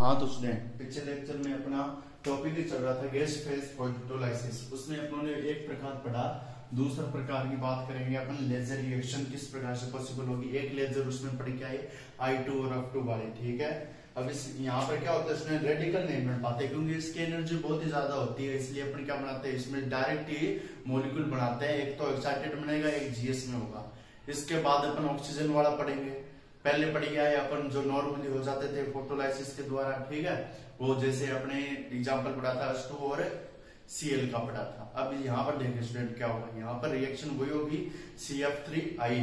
हाँ तो स्टूडेंट, पिछले लेक्चर में अपना टॉपिक ही चल रहा था गैस फेज फोटोलाइसिस। उसमें अपनों ने एक प्रकार पढ़ा, दूसरा प्रकार की बात करेंगे अपन लेजर रिएक्शन किस प्रकार से पॉसिबल होगी। एक लेजर उसमें पढ़ के आए I2 और F2 वाले, ठीक है। अब इस यहाँ पर क्या होता है, इसमें रेडिकल नहीं बन पाते क्योंकि इसकी एनर्जी बहुत ही ज्यादा होती है, इसलिए अपन क्या बनाते हैं, इसमें डायरेक्ट ही मॉलिक्यूल बनाते हैं। एक तो एक्साइटेड बनेगा, एक जीएस में होगा। इसके बाद अपन ऑक्सीजन वाला पढ़ेंगे। पहले पढ़ गया है अपन जो नॉर्मली हो जाते थे फोटोलाइसिस के द्वारा, ठीक है। वो जैसे अपने एग्जांपल पढ़ा था H2 और Cl का पढ़ा था। अब यहाँ पर देखिए स्टूडेंट क्या होगा, यहाँ पर रिएक्शन वही होगी CF3I,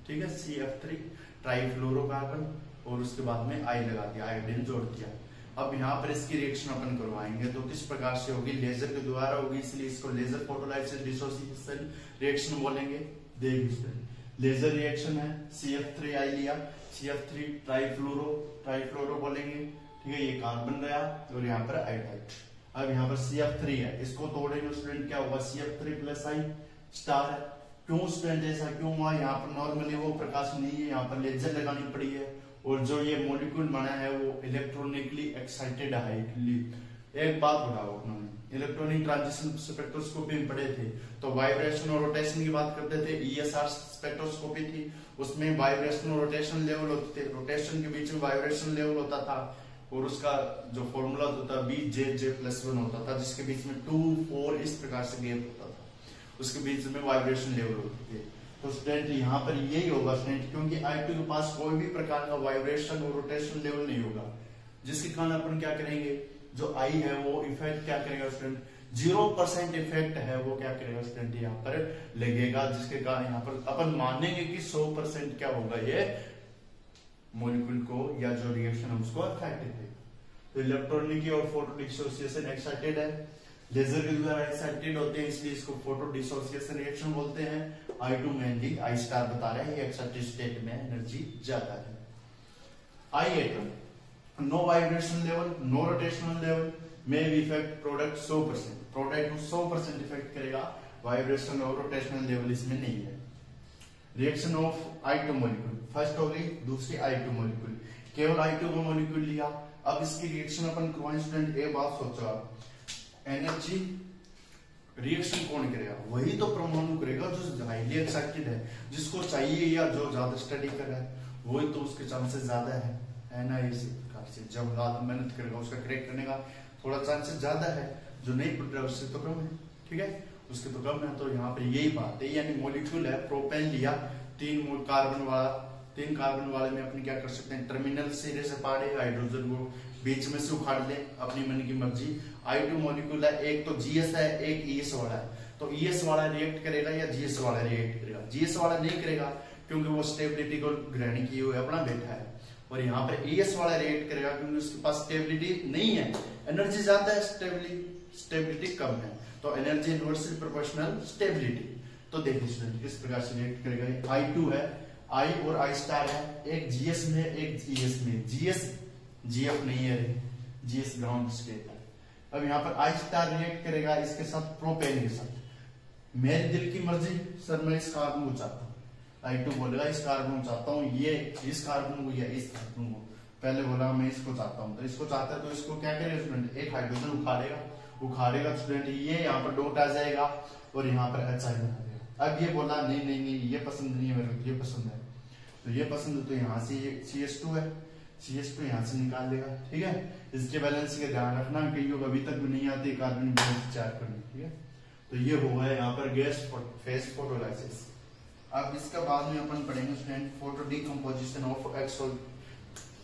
ठीक है, CF3 ट्राईफ्लोरोकार्बन और उसके बाद में I लगा दिया, आयोडीन जोड़ दिया। अब यहाँ पर इसकी रिएक्शन अपन करवाएंगे तो किस प्रकार से होगी, लेजर के द्वारा होगी, इसलिए इसको लेजर फोटोलाइसिस डिसोसिएशन रिएक्शन बोलेंगे। देखिए लेजर रिएक्शन है, CF3I लिया, CF3 ट्राईफ्लोरो बोलेंगे, ठीक है। ये कार्बन गया और यहाँ पर आयोडाइड। अब यहाँ पर CF3 है, इसको तोड़ेंगे स्टूडेंट, क्या होगा CF3 प्लस I स्टार है। क्यों स्टूडेंट ऐसा क्यों हुआ, यहाँ पर नॉर्मली वो प्रकाश नहीं है, यहाँ पर लेजर लगानी पड़ी है। और जो ये मॉलिक्यूल बना है वो इलेक्ट्रॉनिकली एक्साइटेड है। एक बात बताओ, उन्होंने इलेक्ट्रॉनिक ट्रांजिशन स्पेक्ट्रोस्कोपी में पढ़े थे तो वाइब्रेशन और रोटेशन की बात करते थे। ESR स्पेक्ट्रोस्कोपी थी, उसमें वाइब्रेशन और रोटेशन लेवल होते थे, रोटेशन के बीच में वाइब्रेशन लेवल होता था और उसका जो फॉर्मूला होता था BJ+1 होता था, जिसके बीच में 2, 4 इस प्रकार से गैप होता था, उसके बीच में वाइब्रेशन लेवल होते थे। तो स्टूडेंट यहाँ पर यही होगा स्टूडेंट, क्योंकि I2 के पास कोई भी प्रकार का वाइब्रेशन और रोटेशन लेवल नहीं होगा, जिसके कारण अपन क्या करेंगे, जो I है वो इफेक्ट क्या करेगा स्टूडेंट, 0% इफेक्ट है वो क्या करेगा स्टूडेंट, यहाँ पर लगेगा, जिसके कारण यहाँ पर अपन मानेंगे कि 100% क्या होगा, ये मॉलिक्यूल को या जो रिएक्शन है उसको इफेक्ट है। तो इलेक्ट्रॉनिक और फोटो डिसोसिएशन एक्साइटेड है, लेजर के द्वारा एक्साइटेड होते हैं, इसलिए इसको फोटो डिसोसिएशन रिएक्शन बोलते हैं। I2 मेनली I स्टार बता रहे हैं, ये एक्साइटेड स्टेट में एनर्जी ज्यादा है। I8 no vibration level, no rotational level, may affect product 100%, product 100% affect करेगा, वाइब्रेशन और रोटेशनल लेवल इसमें नहीं है। Reaction of I2 molecule, first हो गई, दूसरी I2 मॉलिक्यूल, केवल I2 को मॉलिक्यूल लिया। अब इसकी रिएक्शन अपन करवाएं स्टूडेंट, एक बात सोचा, एनर्जी रिएक्शन कौन करेगा, वही तो परमाणु करेगा जो हाईली एक्साइटेड है, जिसको चाहिए या जो ज्यादा स्टडी कर रहा है, वही तो उसके चांसेस ज्यादा है ना। इसी प्रकार से जब ज्यादा मेहनत करेगा उसका क्रैक करने का थोड़ा चांसेस ज्यादा है, जो नहीं पढ़ रहा उससे तो कम है, ठीक है, उसके तो कम है। तो यहाँ पर यही बात है, यानी मॉलिक्यूल है, प्रोपेन लिया, 3 कार्बन वाले में अपने क्या कर सकते हैं, टर्मिनल सिरे से पाड़े हाइड्रोजन को बीच में से उखाड़ ले अपनी मन की मर्जी। I2 मॉलिक्यूल है, एक तो GS है, एक ES वाला है, तो ES वाला रिएक्ट करेगा या GS वाला रिएक्ट करेगा, GS वाला नहीं करेगा क्योंकि वो स्टेबिलिटी को ग्रहण किए हुए अपना बैठा है, और यहाँ पर ES वाला रिएक्ट करेगा क्योंकि उसके पास स्टेबिलिटी नहीं है, एनर्जी ज्यादा है, स्टेबिलिटी कम है, तो एनर्जी इनवर्सली प्रोपोर्शनल स्टेबिलिटी। तो देखिए स्टूडेंट किस प्रकार से रिएक्ट करेगा, I2 है, I और I स्टार है, एक GS में एक ES में, GS GF नहीं है, GS ग्राउंड स्टेट है। अब यहाँ पर I स्टार रिएक्ट करेगा इसके साथ, प्रोपेन के साथ। मेरे दिल की मर्जी सर मैं इस कार्बन को चाहता हूँ, I2 बोलेगा इस कार्बन को चाहता हूँ, ये इस कार्बन को या इस कार्बन को, पहले बोला मैं इसको चाहता हूँ, तो इसको चाहता है तो इसको क्या करेगा स्टूडेंट, एक हाइड्रोजन उखाड़ेगा स्टूडेंट, ये यहाँ पर डॉट आ जाएगा और यहाँ पर HI बना देगा। अब ये बोला नहीं ये पसंद नहीं है मेरे को, ये पसंद है, तो ये पसंद है, तो यहाँ से ये CH2 है, CH2 यहाँ से निकाल देगा, ठीक है। इसके बैलेंस का ध्यान रखना, कई लोग अभी तक भी नहीं आते कार्बन बैलेंस चार्ट करने, ठीक है। तो ये होगा यहाँ पर गैस फेज फोटोलाइसिस। अब इसका बाद में अपन पढ़ेंगे student photo decomposition of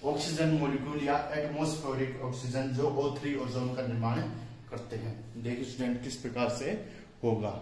oxygen molecule या एटमॉस्फेरिक ऑक्सीजन जो O3 ओजोन का निर्माण करते हैं। देखिए स्टूडेंट किस प्रकार से होगा।